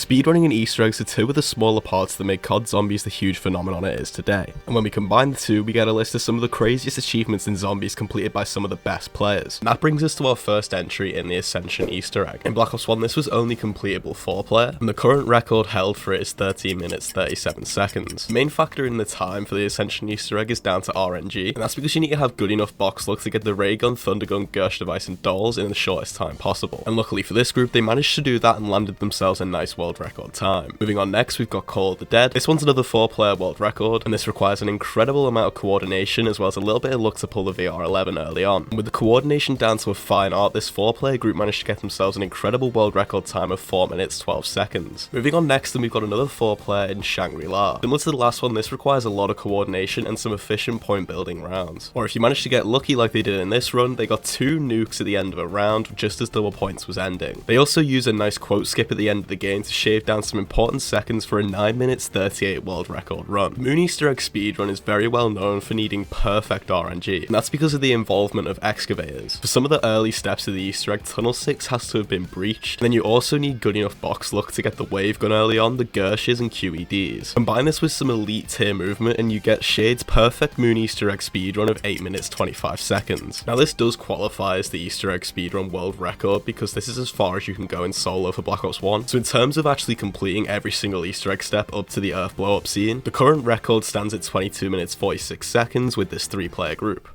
Speedrunning and Easter eggs are two of the smaller parts that make COD Zombies the huge phenomenon it is today, and when we combine the two, we get a list of some of the craziest achievements in Zombies completed by some of the best players. And that brings us to our first entry in the Ascension Easter egg. In Black Ops 1, this was only completable 4-player, and the current record held for it is 13 minutes 37 seconds. The main factor in the time for the Ascension Easter egg is down to RNG, and that's because you need to have good enough box luck to get the ray gun, thunder gun, Gersh device, and dolls in the shortest time possible. And luckily for this group, they managed to do that and landed themselves a nice world record time. Moving on next, we've got Call of the Dead. This one's another 4-player world record, and this requires an incredible amount of coordination as well as a little bit of luck to pull the VR11 early on. And with the coordination down to a fine art, this 4-player group managed to get themselves an incredible world record time of 4 minutes 12 seconds. Moving on next, then we've got another 4-player in Shangri-La. Similar to the last one, this requires a lot of coordination and some efficient point building rounds. Or if you manage to get lucky like they did in this run, they got 2 nukes at the end of a round just as double points was ending. They also use a nice quote skip at the end of the game to shave down some important seconds for a 9 minutes 38 world record run. Moon Easter Egg Speedrun is very well known for needing perfect RNG, and that's because of the involvement of excavators. For some of the early steps of the Easter egg, Tunnel 6 has to have been breached, and then you also need good enough box luck to get the wave gun early on, the Gershes and QEDs. Combine this with some elite tier movement and you get Shade's perfect Moon Easter Egg Speedrun of 8 minutes 25 seconds. Now this does qualify as the Easter Egg Speedrun world record because this is as far as you can go in solo for Black Ops 1, so in terms of actually completing every single Easter egg step up to the Earth blow up scene, the current record stands at 22 minutes 46 seconds with this 3-player group.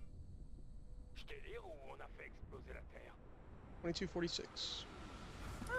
22:46.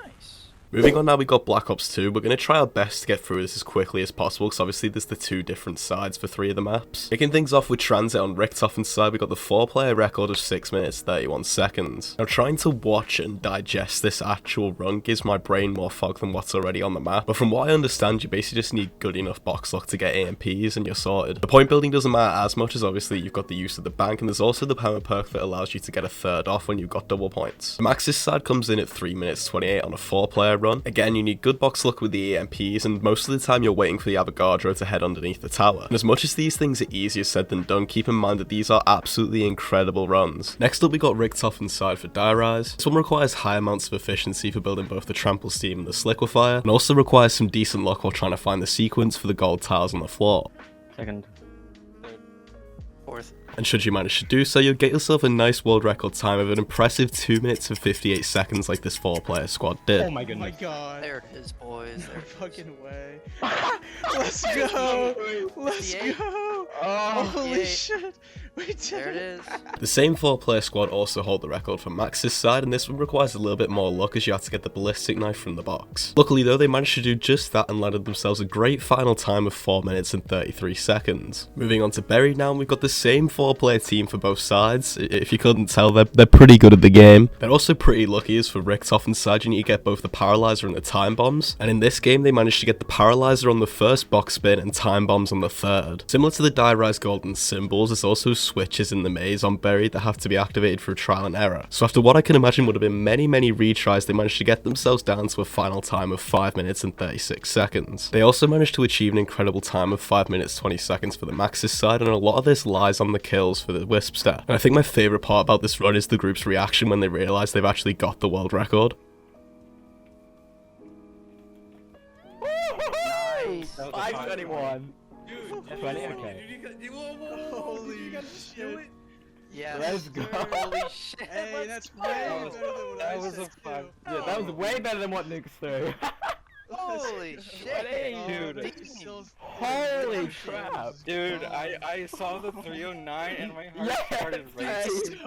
Nice. Moving on now, we got Black Ops 2. We're going to try our best to get through this as quickly as possible because obviously there's the 2 different sides for 3 of the maps. Kicking things off with Transit on Richtofen's side, we got the 4-player record of 6 minutes 31 seconds. Now trying to watch and digest this actual run gives my brain more fog than what's already on the map, but from what I understand you basically just need good enough box luck to get AMPs and you're sorted. The point building doesn't matter as much as obviously you've got the use of the bank, and there's also the perma perk that allows you to get a third off when you've got double points. The Maxis side comes in at 3 minutes 28 on a 4-player run. Again, you need good box luck with the EMPs, and most of the time you're waiting for the Avogadro to head underneath the tower. And as much as these things are easier said than done, keep in mind that these are absolutely incredible runs. Next up we got Richtofen's side for Die Rise. This one requires high amounts of efficiency for building both the trample steam and the sliquifier, and also requires some decent luck while trying to find the sequence for the gold tiles on the floor. Second. Third. Fourth. And should you manage to do so, you'll get yourself a nice world record time of an impressive 2 minutes and 58 seconds like this 4-player squad did. Oh my goodness. Oh my god. There it is, boys. No fucking way. Let's go. Let's go. Oh, holy shit. We did There it is. The same 4-player squad also hold the record for Max's side, and this one requires a little bit more luck as you have to get the ballistic knife from the box. Luckily though, they managed to do just that and landed themselves a great final time of 4 minutes and 33 seconds. Moving on to Buried now, we've got the same 4-player team for both sides. If you couldn't tell, they're pretty good at the game. They're also pretty lucky as for Richtofen's side, you need to get both the Paralyzer and the Time Bombs, and in this game they managed to get the Paralyzer on the first box spin and Time Bombs on the third. Similar to the Die Rise golden symbols, there's also switches in the maze on Buried that have to be activated through trial and error. So after what I can imagine would have been many retries, they managed to get themselves down to a final time of 5 minutes and 36 seconds. They also managed to achieve an incredible time of 5 minutes 20 seconds for the Maxis side, and a lot of this lies on the kills for the Wisp step. And I think my favourite part about this run is the group's reaction when they realise they've actually got the world record. Nice. 521. Dude, 20, okay. Holy shit. Yeah. Let's go. Holy shit. Hey, that's way That better than what That I was said a fun. too. Yeah, that was way better than what Nukes threw. Holy shit. Dude. Holy crap. Dude, I saw the 309 and my heart started racing.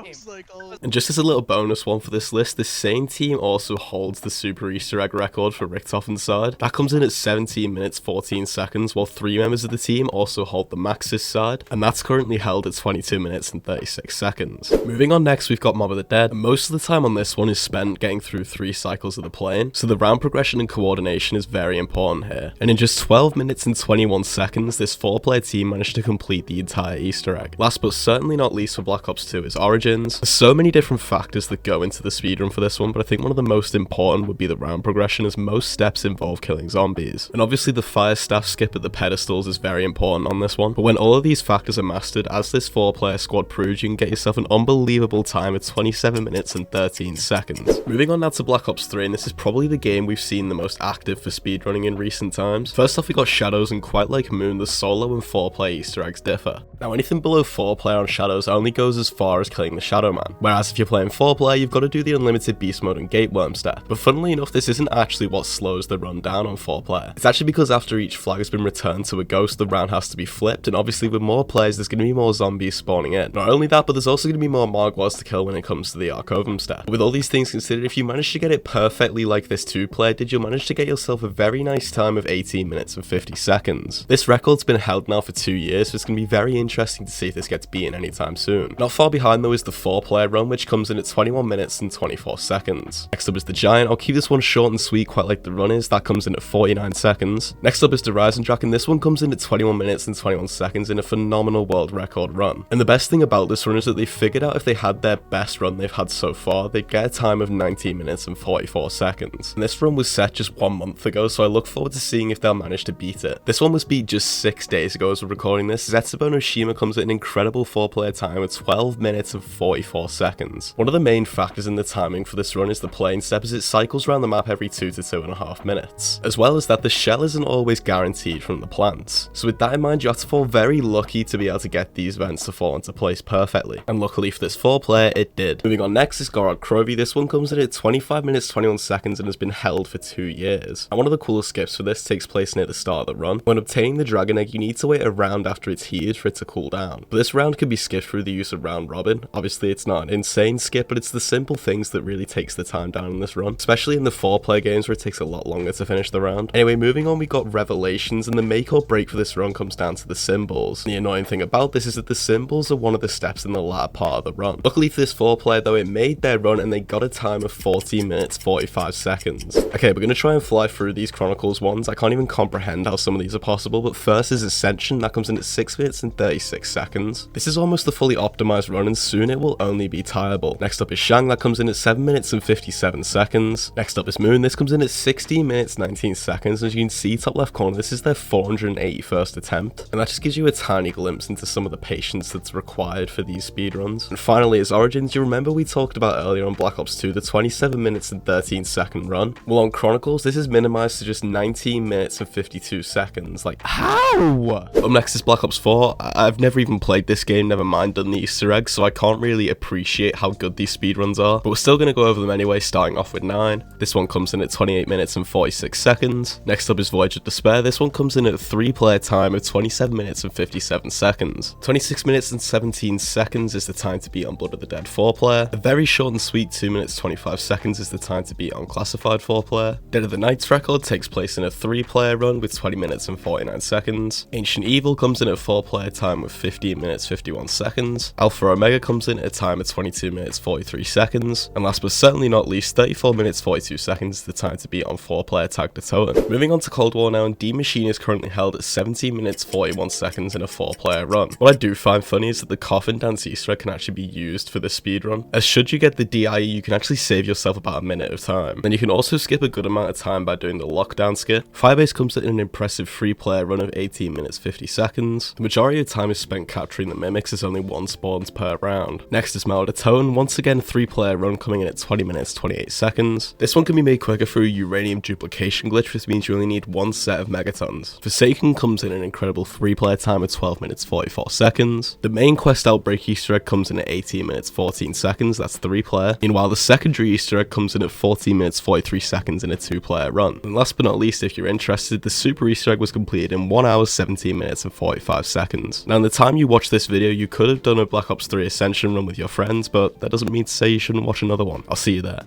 And just as a little bonus one for this list, this same team also holds the Super Easter Egg record for Richtofen's side. That comes in at 17 minutes 14 seconds, while 3 members of the team also hold the Maxis side, and that's currently held at 22 minutes and 36 seconds. Moving on next, we've got Mob of the Dead, and most of the time on this one is spent getting through 3 cycles of the plane, so the round progression and coordination is very important here. And in just 12 minutes and 21 seconds, this 4-player team managed to complete the entire Easter egg. Last but certainly not least for Black Ops 2 is Origins. There's so many different factors that go into the speedrun for this one, but I think one of the most important would be the round progression, as most steps involve killing zombies. And obviously the fire staff skip at the pedestals is very important on this one, but when all of these factors are mastered, as this 4-player squad proves, you can get yourself an unbelievable time of 27 minutes and 13 seconds. Moving on now to Black Ops 3, and this is probably the game we've seen the most active for speedrunning in recent times. First off, we got Shadows, and quite like Moon, the solo and 4-player Easter eggs differ. Now anything below 4-player on Shadows only goes as far as killing the Shadow Man, whereas if you're playing 4-player, you've got to do the unlimited beast mode and gateworm step. But funnily enough, this isn't actually what slows the run down on 4-player. It's actually because after each flag has been returned to a ghost, the round has to be flipped, and obviously with more players, there's going to be more zombies spawning in. Not only that, but there's also going to be more Margwars to kill when it comes to the Arcovum step. But with all these things considered, if you manage to get it perfectly like this 2-player did, you'll manage to get yourself a very nice time of 18 minutes and 50 seconds. This record's been held now for 2 years, so it's going to be very interesting to see if this gets beaten anytime soon. Not far behind though is the 4-player run, which comes in at 21 minutes and 24 seconds. Next up is the Giant. I'll keep this one short and sweet, quite like the run is. That comes in at 49 seconds. Next up is the Rising Track, and this one comes in at 21 minutes and 21 seconds in a phenomenal world record run. And the best thing about this run is that they figured out if they had their best run they've had so far, they'd get a time of 19 minutes and 44 seconds. And this run was set just 1 month ago, so I look forward to seeing if they'll manage to beat it. This one was beat just 6 days ago as we're recording this. Zetsubo no Shima comes at an incredible 4-player time of 12 minutes and 44 seconds. One of the main factors in the timing for this run is the playing step, as it cycles around the map every 2 to 2.5 minutes. As well as that, the shell isn't always guaranteed from the plants. So with that in mind, you have to fall very lucky to be able to get these vents to fall into place perfectly. And luckily for this 4-player, it did. Moving on next is Gorod Krovi. This one comes in at 25 minutes 21 seconds and has been held for 2 years. And one of the coolest skips for this takes place near the start of the run. When obtaining the Dragon Egg, you need to wait a round after it's heated for it to cool down. But this round can be skipped through the use of round robin. Obviously it's not an insane skip, but it's the simple things that really takes the time down in this run, especially in the 4-player games where it takes a lot longer to finish the round. Anyway, moving on, we got Revelations, and the make or break for this run comes down to the symbols. The annoying thing about this is that the symbols are one of the steps in the latter part of the run. Luckily for this 4-player though, it made their run and they got a time of 14 minutes 45 seconds. Okay, we're going to try and fly through these Chronicles ones. I can't even comprehend how some of these are possible, but first is Ascension. That comes in at 6 minutes and 36 seconds. This is almost the fully optimized run, and soon it will only be tireable. Next up is Shang. That comes in at 7 minutes and 57 seconds. Next up is Moon. This comes in at 16 minutes 19 seconds. As you can see, top left corner, this is their 481st attempt, and that just gives you a tiny glimpse into some of the patience that's required for these speedruns. And finally is Origins. You remember we talked about earlier on Black Ops 2, the 27 minutes and 13 second run? Well, on Chronicles, this is minimized to just 19 minutes and 52 seconds. Like, how? Up next is Black Ops 4. I've never even played this game, never mind done the Easter eggs, so I can't really appreciate how good these speedruns are, but we're still going to go over them anyway, starting off with 9. This one comes in at 28 minutes and 46 seconds. Next up is Voyage of Despair. This one comes in at a 3-player time of 27 minutes and 57 seconds. 26 minutes and 17 seconds is the time to beat on Blood of the Dead 4-player. A very short and sweet 2 minutes 25 seconds is the time to beat on Classified 4-player. Dead of the Night's record takes place in a 3-player run with 20 minutes and 49 seconds. Ancient Evil comes in at a 4-player time with 15 minutes 51 seconds. Alpha Omega comes in at a time of 22 minutes 43 seconds. And last but certainly not least, 34 minutes 42 seconds is the time to beat on 4-player Tag the Totem. Moving on to Cold War now, and D Machine is currently held at 17 minutes 41 seconds in a 4-player run. What I do find funny is that the Coffin Dance Easter egg can actually be used for the speedrun, as should you get the DIE, you can actually save yourself about a minute of time. Then you can also skip a good amount of time by doing the Lockdown skip. Firebase comes in an impressive 3-player run of 18 minutes 50 seconds. The majority of time is spent capturing the mimics, as only 1 spawns per round. Next is Melody Tone, once again 3-player run coming in at 20 minutes 28 seconds. This one can be made quicker through a uranium duplication glitch, which means you only need 1 set of megatons. Forsaken comes in an incredible 3-player time of 12 minutes 44 seconds. The main quest Outbreak Easter egg comes in at 18 minutes 14 seconds, that's 3-player. Meanwhile, the secondary Easter egg comes in at 14 minutes 43 seconds in a 2-player run. And last but not least, if you're interested, the Super Easter egg was completed in 1 hour 17 minutes and 45 seconds. Now, in the time you watch this video, you could have done a Black Ops 3 Ascension run with your friends, but that doesn't mean to say you shouldn't watch another one. I'll see you there.